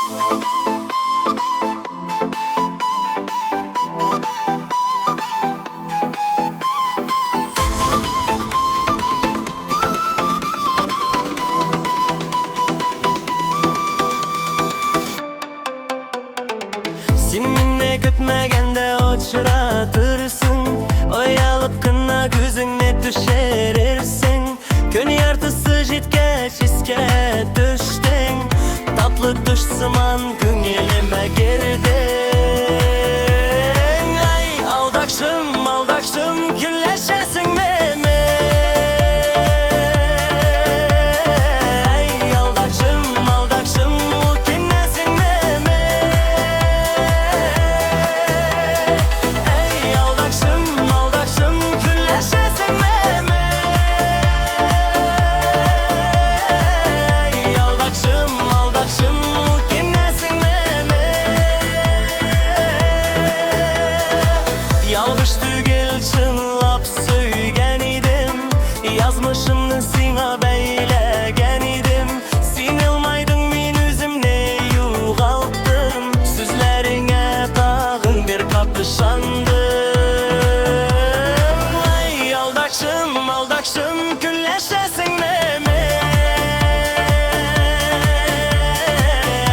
Seninle kütmegende uçuratırsın, oyalıp kına gözüne düşerirsin. Gün yartısı jitgeç iske düştün, tatlı düş sıman günelime girdin. Ay aldakşım aldakşım gülleşesin meme. Ay aldakşım aldakşım ukinnesin meme. Ay aldakşım aldakşım gülleşesin meme. Ay aldakşım aldakşım ukinnesin meme. Yalmış tügel çınlap söygen idim, yazmışımны sina beylegen idim. Sen ilmaydın men özümne yuğalttım, sözlerine tağın bir kapışandım. Ay aldakşım aldakşım gülleşesin meme.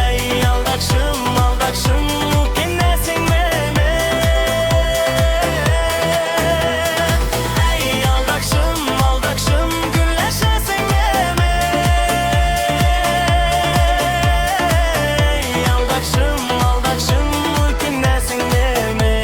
Ay aldakşım aldakşım ukinnesin meme. Ay aldakşım aldakşım gülleşesin meme. Ay aldakşım aldakşım ukinnesin meme.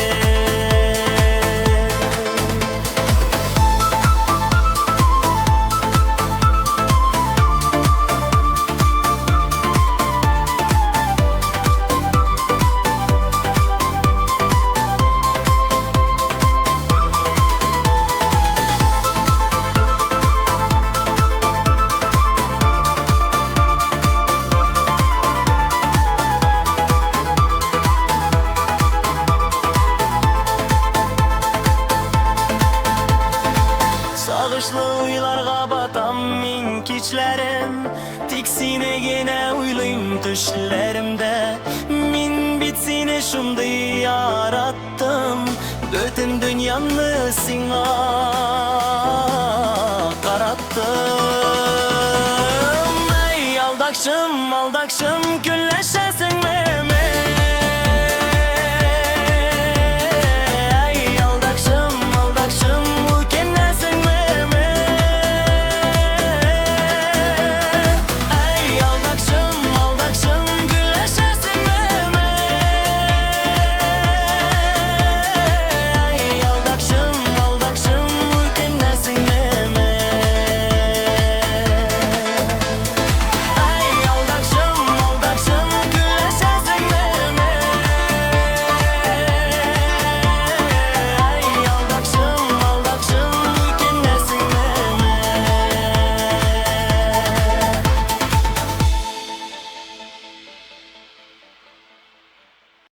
Sağışlı uylarga batam min keçlerim, tiksine gene uylayım düşlerimde. Min bitsine şumdy yarattım, bütün dünyamны sina karattım. Ay aldakşım aldakşım gül